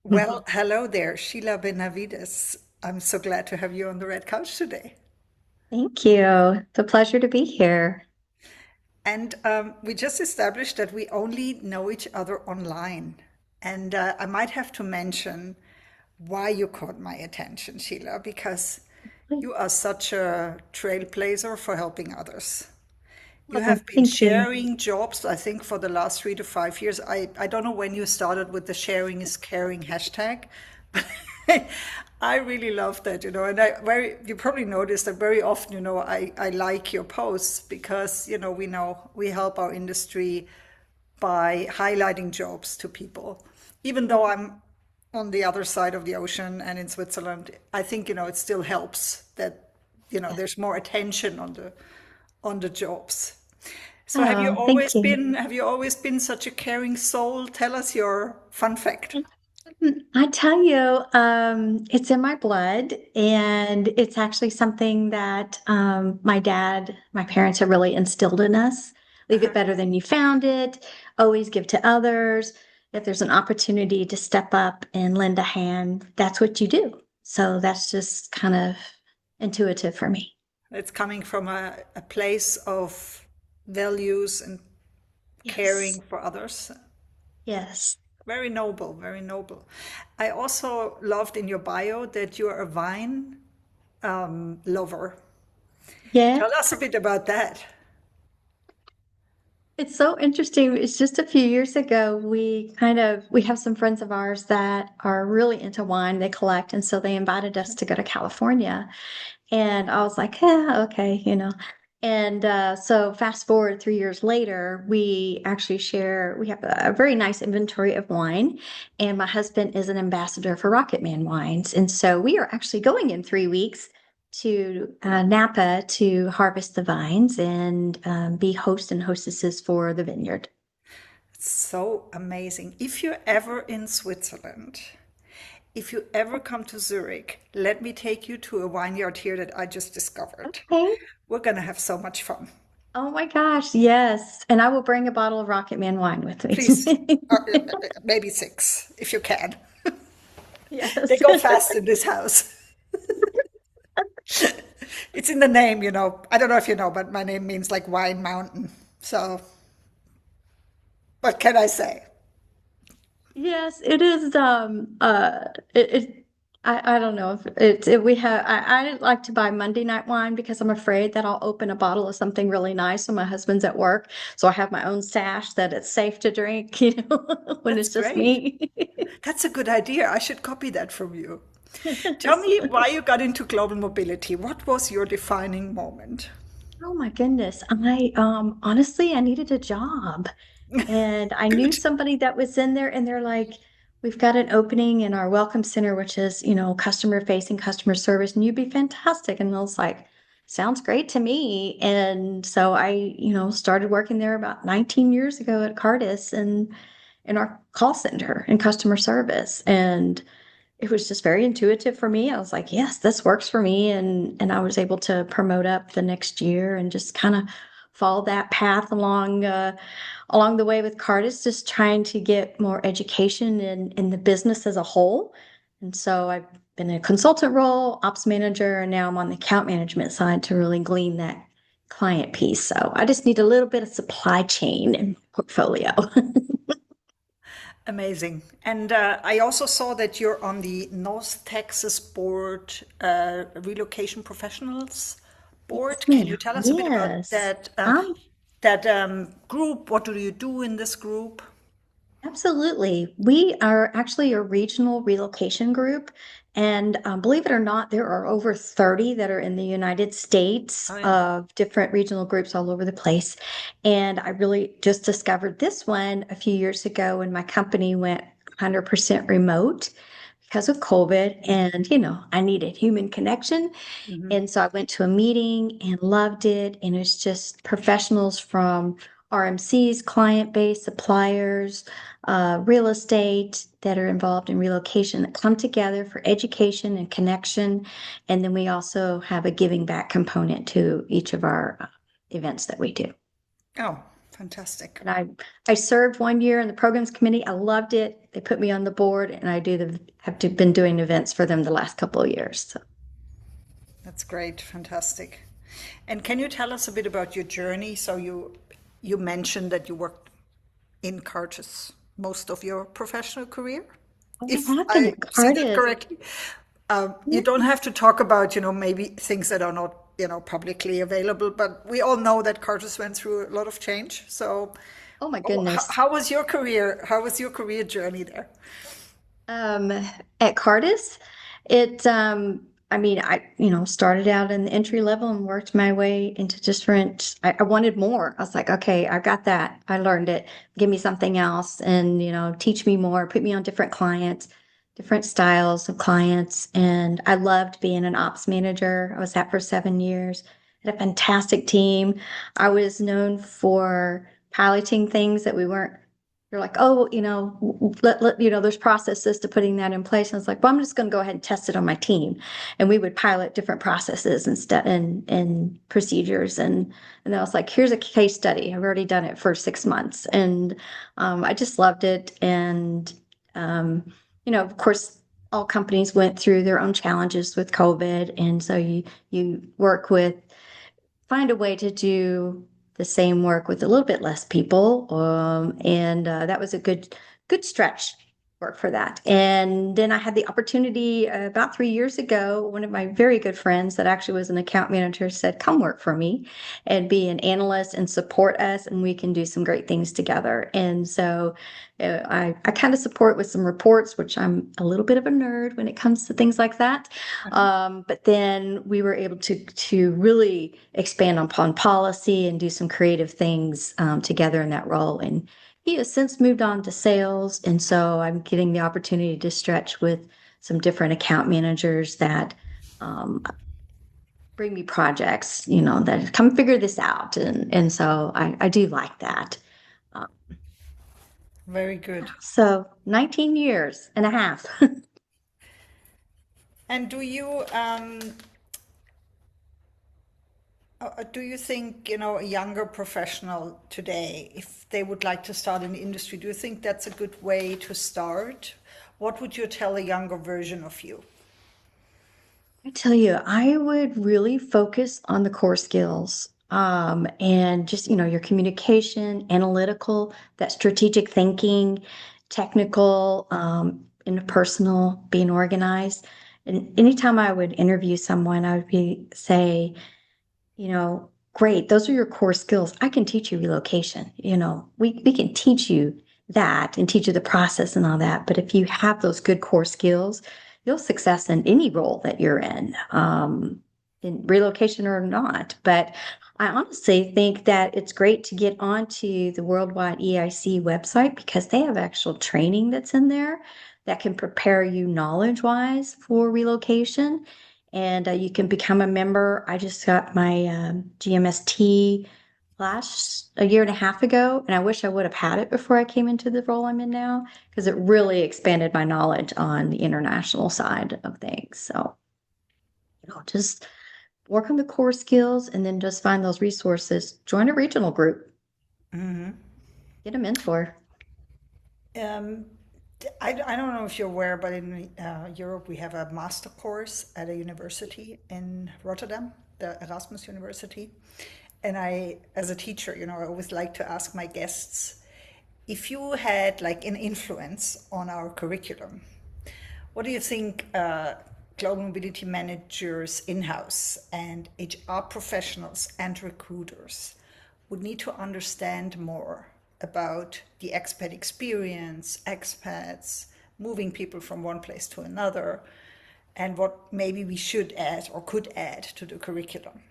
Well, hello there, Sheila Benavides. I'm so glad to have you on the red couch today. Thank you. It's a pleasure to be here. And we just established that we only know each other online. And I might have to mention why you caught my attention, Sheila, because you are such a trailblazer for helping others. You Oh, have been thank you. sharing jobs, I think, for the last 3 to 5 years. I don't know when you started with the sharing is caring hashtag, but I really love that, and you probably noticed that very often, I like your posts because, we know we help our industry by highlighting jobs to people. Even though I'm on the other side of the ocean and in Switzerland, I think, it still helps that, Yeah. there's more attention on the jobs. So Oh, thank you. have you always been such a caring soul? Tell us your fun fact. I tell you, it's in my blood, and it's actually something that my parents have really instilled in us. Leave it Uh-huh. better than you found it. Always give to others. If there's an opportunity to step up and lend a hand, that's what you do. So that's just kind of intuitive for me. It's coming from a place of values and Yes. caring for others. Yes. Very noble, very noble. I also loved in your bio that you're a wine lover. Yeah. Tell us a bit about that. It's so interesting. It's just a few years ago, we have some friends of ours that are really into wine. They collect, and so they invited us to go to California. And I was like, yeah, okay. And so fast forward 3 years later, we have a very nice inventory of wine. And my husband is an ambassador for Rocketman Wines. And so we are actually going in 3 weeks to Napa to harvest the vines and be hosts and hostesses for the vineyard. So amazing. If you're ever in Switzerland, if you ever come to Zurich, let me take you to a vineyard here that I just discovered. Okay. We're going to have so much fun. Oh my gosh, yes. And I will bring a bottle of Rocketman wine with Please, me. maybe six, if you can. They Yes. go fast in this house. It's in the name. I don't know if you know, but my name means like wine mountain. So, what can I say? Yes, it is. It I don't know if we have. I like to buy Monday night wine because I'm afraid that I'll open a bottle of something really nice when my husband's at work. So I have my own stash that it's safe to drink, when That's it's just great. me. That's a good idea. I should copy that from you. Tell Yes. me why you got into global mobility. What was your defining moment? Oh my goodness. I honestly I needed a job. And I knew Good. somebody that was in there, and they're like, we've got an opening in our welcome center, which is, customer facing customer service, and you'd be fantastic. And I was like, sounds great to me. And so I, started working there about 19 years ago at Cartus and in our call center and customer service. And it was just very intuitive for me. I was like, yes, this works for me. And I was able to promote up the next year and just kind of follow that path along the way with Cartus, just trying to get more education in the business as a whole. And so I've been in a consultant role, ops manager, and now I'm on the account management side to really glean that client piece. So I just need a little bit of supply chain and portfolio. Amazing. And I also saw that you're on the North Texas Board Relocation Professionals Yes, Board. Can you ma'am. tell us a bit about Yes. that group? What do you do in this group? Absolutely. We are actually a regional relocation group. And believe it or not, there are over 30 that are in the United States Oh yeah. of different regional groups all over the place. And I really just discovered this one a few years ago when my company went 100% remote because of COVID. And, I needed human connection. Hmm. And so I went to a meeting and loved it. And it's just professionals from RMCs, client base, suppliers, real estate that are involved in relocation that come together for education and connection. And then we also have a giving back component to each of our events that we do. Oh, Fantastic. And I served 1 year in the programs committee. I loved it. They put me on the board, and I do the been doing events for them the last couple of years. So. That's great. Fantastic. And can you tell us a bit about your journey? So you mentioned that you worked in Cartus most of your professional career, I if have been I at see that Cartus. correctly. You don't have to talk about, maybe things that are not, publicly available, but we all know that Cartus went through a lot of change. So, Oh my how, goodness. how was your career? How was your career journey there? Um, at Cartus, it, I mean, started out in the entry level and worked my way into different, I wanted more. I was like, okay, I got that. I learned it. Give me something else and, teach me more, put me on different clients, different styles of clients. And I loved being an ops manager. I was that for 7 years. Had a fantastic team. I was known for piloting things that we weren't you're like, oh, there's processes to putting that in place. And it's like, well, I'm just going to go ahead and test it on my team. And we would pilot different processes and procedures. And then I was like, here's a case study. I've already done it for 6 months. And I just loved it. And, of course, all companies went through their own challenges with COVID. And so you work with find a way to do the same work with a little bit less people. And that was a good stretch work for that. And then I had the opportunity about 3 years ago, one of my very good friends that actually was an account manager said, come work for me and be an analyst and support us, and we can do some great things together. And so I kind of support with some reports, which I'm a little bit of a nerd when it comes to things like that. But then we were able to really expand upon policy and do some creative things together in that role. And he has since moved on to sales, and so I'm getting the opportunity to stretch with some different account managers that bring me projects, that come figure this out, and so I do like that. Uh, Very good. so 19 years and a half. And do you think, a younger professional today, if they would like to start in the industry, do you think that's a good way to start? What would you tell a younger version of you? I tell you, I would really focus on the core skills. And just, your communication, analytical, that strategic thinking, technical, interpersonal, being organized. And anytime I would interview someone, I would say, great, those are your core skills. I can teach you relocation. We can teach you that and teach you the process and all that. But if you have those good core skills, you'll success in any role that you're in relocation or not. But I honestly think that it's great to get onto the Worldwide EIC website because they have actual training that's in there that can prepare you knowledge wise for relocation, and you can become a member. I just got my GMST a year and a half ago, and I wish I would have had it before I came into the role I'm in now because it really expanded my knowledge on the international side of things. So, just work on the core skills and then just find those resources. Join a regional group, get a mentor. Um, I don't know if you're aware, but in Europe we have a master course at a university in Rotterdam, the Erasmus University. And as a teacher, I always like to ask my guests, if you had like an influence on our curriculum, what do you think global mobility managers in-house and HR professionals and recruiters would need to understand more about the expat experience, expats, moving people from one place to another, and what maybe we should add or could add to the curriculum?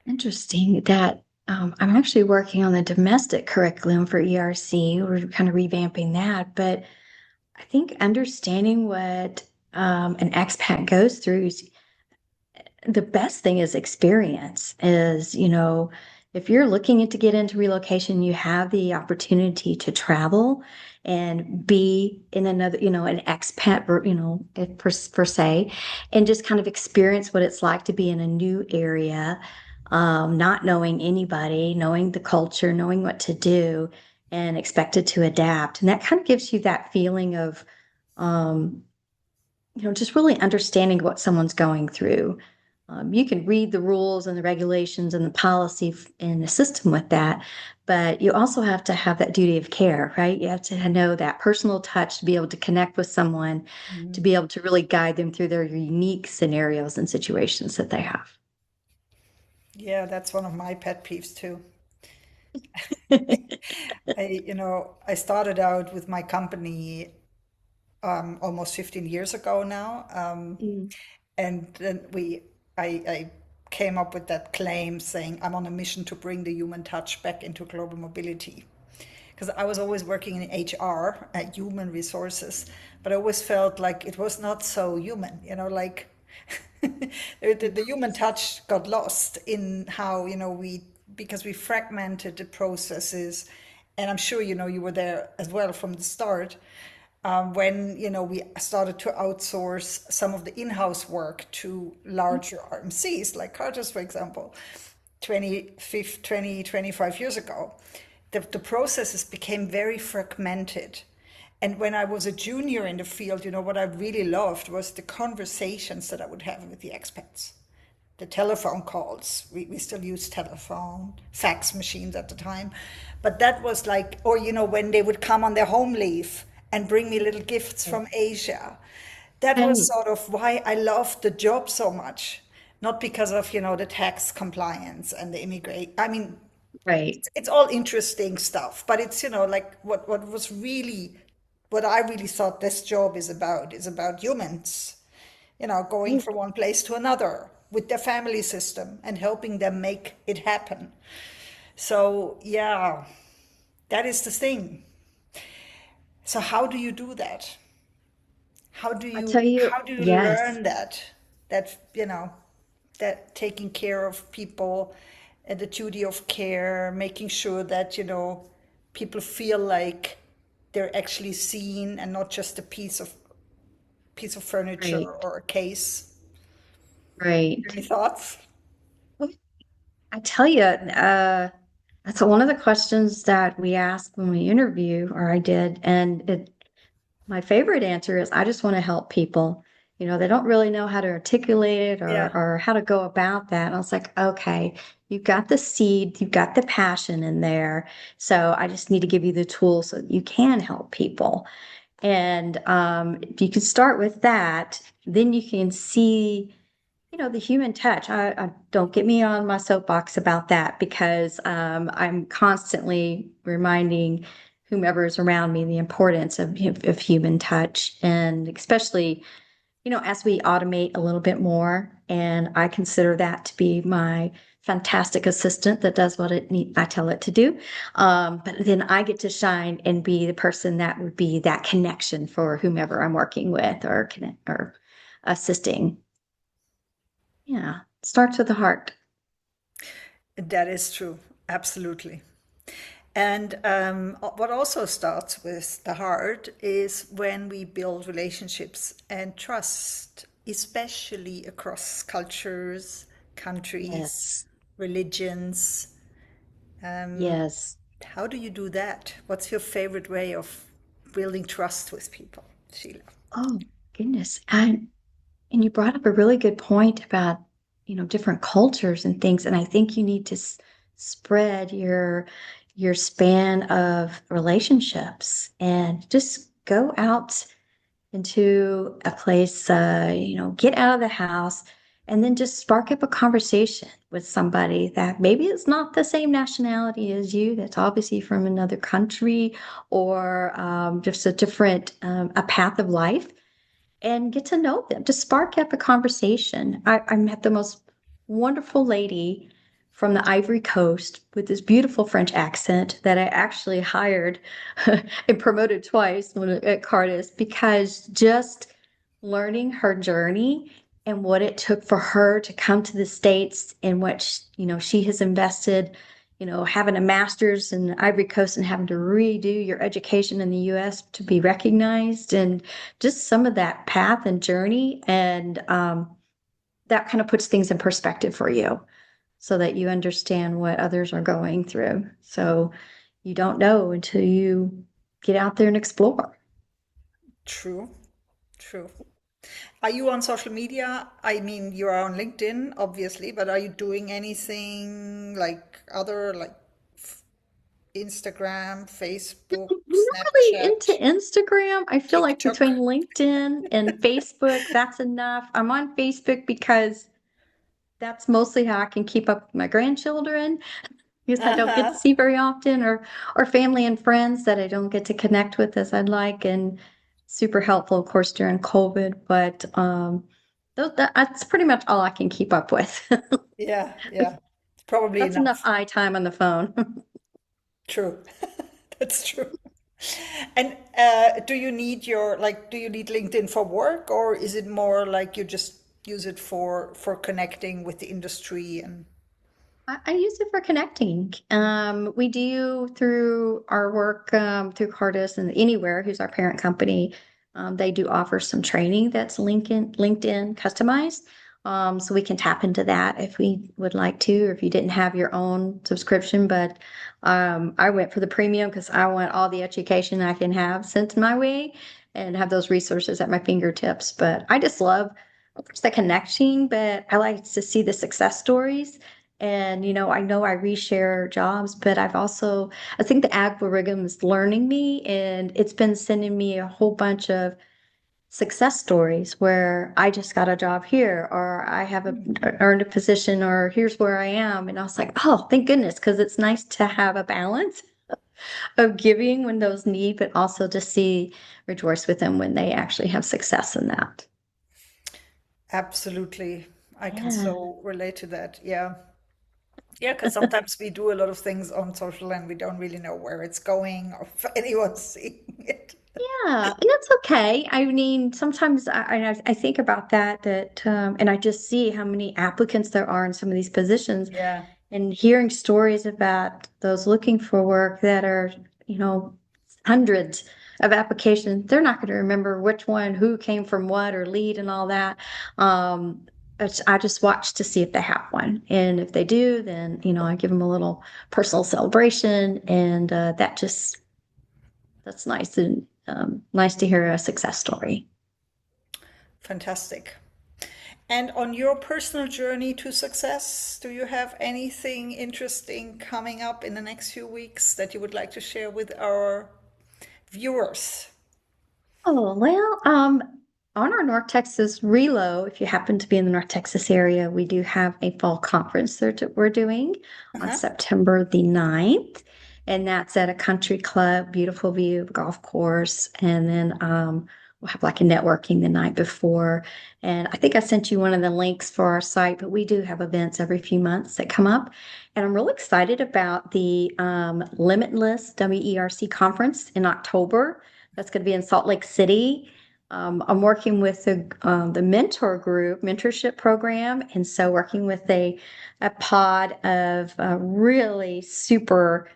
Interesting that I'm actually working on the domestic curriculum for ERC. We're kind of revamping that, but I think understanding what an expat goes through is the best thing is experience is, if you're looking to get into relocation, you have the opportunity to travel and be in another, an expat, per se, and just kind of experience what it's like to be in a new area. not knowing anybody, knowing the culture, knowing what to do, and expected to adapt. And that kind of gives you that feeling of, um, just really understanding what someone's going through. You can read the rules and the regulations and the policy in the system with that, but you also have to have that duty of care, right? You have to know that personal touch to be able to connect with someone, to Mhm. be able to really guide them through their unique scenarios and situations that they have. Yeah, that's one of my pet peeves too. I started out with my company almost 15 years ago now. Mm, And then I came up with that claim saying I'm on a mission to bring the human touch back into global mobility. Because I was always working in HR, human resources, but I always felt like it was not so human, like the human touch got lost in how, because we fragmented the processes. And I'm sure, you were there as well from the start when we started to outsource some of the in-house work to larger RMCs like Cartus, for example, 25 years ago. The processes became very fragmented. And when I was a junior in the field, what I really loved was the conversations that I would have with the expats, the telephone calls. We still use telephone, fax machines at the time. But that was like, or, when they would come on their home leave and bring me little gifts right. from Asia. That was Right. sort of why I loved the job so much. Not because of, the tax compliance and the immigrate. I mean, Right. it's all interesting stuff, but it's, like what was really, what I really thought this job is about humans, going Right. from one place to another with their family system and helping them make it happen. So, yeah, that is the thing. So how do you do that? How do I you tell you, how do you yes. learn that taking care of people and the duty of care, making sure that, people feel like they're actually seen and not just a piece of furniture Right. or a case. Right. Any thoughts? I tell you, that's one of the questions that we ask when we interview, or I did, and my favorite answer is I just want to help people. They don't really know how to articulate it Yeah. or how to go about that. And I was like, okay, you've got the seed, you've got the passion in there. So I just need to give you the tools so that you can help people. And if you can start with that, then you can see the human touch. I don't get me on my soapbox about that because I'm constantly reminding whomever is around me the importance of human touch, and especially as we automate a little bit more. And I consider that to be my fantastic assistant that does what I tell it to do. But then I get to shine and be the person that would be that connection for whomever I'm working with or connect or assisting. Yeah, starts with the heart. That is true. Absolutely. And what also starts with the heart is when we build relationships and trust, especially across cultures, countries, Yes. religions. Um, Yes. how do you do that? What's your favorite way of building trust with people, Sheila? Oh, goodness. And you brought up a really good point about, different cultures and things. And I think you need to spread your span of relationships and just go out into a place, get out of the house and then just spark up a conversation with somebody that maybe is not the same nationality as you, that's obviously from another country or just a different a path of life, and get to know them, to spark up a conversation. I met the most wonderful lady from the Ivory Coast with this beautiful French accent that I actually hired and promoted twice at Cartus because just learning her journey and what it took for her to come to the States and what she has invested, having a master's in Ivory Coast and having to redo your education in the US to be recognized, and just some of that path and journey. And that kind of puts things in perspective for you. so that you understand what others are going through. So you don't know until you get out there and explore. True, true. Are you on social media? I mean, you are on LinkedIn, obviously, but are you doing anything like other, like Instagram, Facebook, Not really into Snapchat, Instagram. I feel like between TikTok? LinkedIn and Facebook, that's enough. I'm on Facebook because that's mostly how I can keep up with my grandchildren because I don't get to Uh-huh. see very often, or family and friends that I don't get to connect with as I'd like. And super helpful, of course, during COVID. But that's pretty much all I can keep up with. Yeah, yeah. Probably That's enough enough. eye time on the phone. True. That's true. And do you need LinkedIn for work, or is it more like you just use it for connecting with the industry and I use it for connecting. We do through our work through Cartus and Anywhere, who's our parent company. They do offer some training that's LinkedIn customized. So we can tap into that if we would like to, or if you didn't have your own subscription. But I went for the premium because I want all the education I can have sent my way and have those resources at my fingertips. But I just love, of course, the connecting, but I like to see the success stories. And, I know I reshare jobs, but I think the algorithm is learning me, and it's been sending me a whole bunch of success stories where I just got a job here, or I have earned a position, or here's where I am. And I was like, oh, thank goodness, because it's nice to have a balance of giving when those need, but also to rejoice with them when they actually have success in that. absolutely. I can Yeah. so relate to that. Yeah. Yeah, because sometimes we do a lot of things on social and we don't really know where it's going or if anyone's seeing it. Yeah, and that's okay. I mean, sometimes I think about and I just see how many applicants there are in some of these positions, Yeah. and hearing stories about those looking for work that are, you know, hundreds of applications. They're not going to remember which one, who came from what, or lead and all that. I just watch to see if they have one, and if they do, then I give them a little personal celebration, and that's nice, and nice to hear a success story. Fantastic. And on your personal journey to success, do you have anything interesting coming up in the next few weeks that you would like to share with our viewers? Oh, well, on our North Texas Relo, if you happen to be in the North Texas area, we do have a fall conference that we're doing on Uh-huh. September the 9th. And that's at a country club, beautiful view, golf course. And then we'll have like a networking the night before. And I think I sent you one of the links for our site, but we do have events every few months that come up. And I'm really excited about the Limitless WERC conference in October. That's going to be in Salt Lake City. I'm working with the mentorship program, and so working with a pod of really super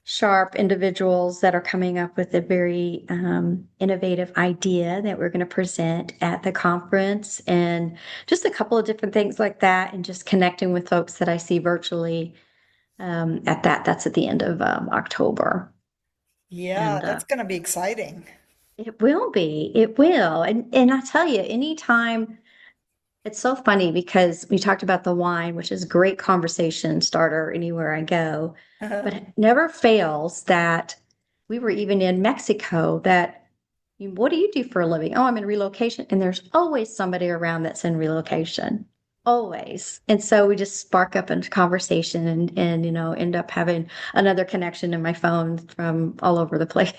sharp individuals that are coming up with a very innovative idea that we're going to present at the conference, and just a couple of different things like that, and just connecting with folks that I see virtually at that. That's at the end of October, Yeah, and that's going to be exciting. it will be. It will. And I tell you, anytime it's so funny because we talked about the wine, which is a great conversation starter anywhere I go, Uh-huh. but it never fails that we were even in Mexico that what do you do for a living? Oh, I'm in relocation. And there's always somebody around that's in relocation. Always. And so we just spark up into conversation, and end up having another connection in my phone from all over the place.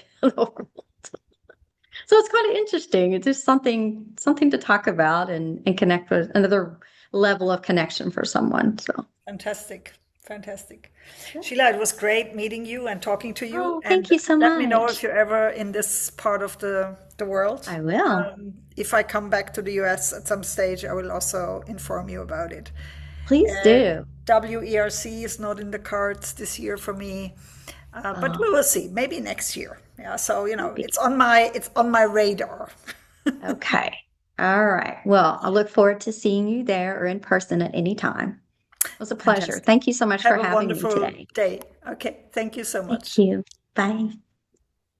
So it's kind of interesting. It's just something to talk about, and connect with, another level of connection for someone. So Fantastic. Fantastic. yeah. Sheila, it was great meeting you and talking to you. Oh, thank And you so let me know if much. you're ever in this part of the world. I will. If I come back to the US at some stage, I will also inform you about it. Please do. WERC is not in the cards this year for me, but we Oh, will see. Maybe next year. Yeah, so maybe. it's on my radar. Okay. All right. Well, I look forward to seeing you there or in person at any time. was a pleasure. Fantastic. Thank you so much for Have a having me wonderful today. day. Okay. Thank you so Thank much. you. Bye.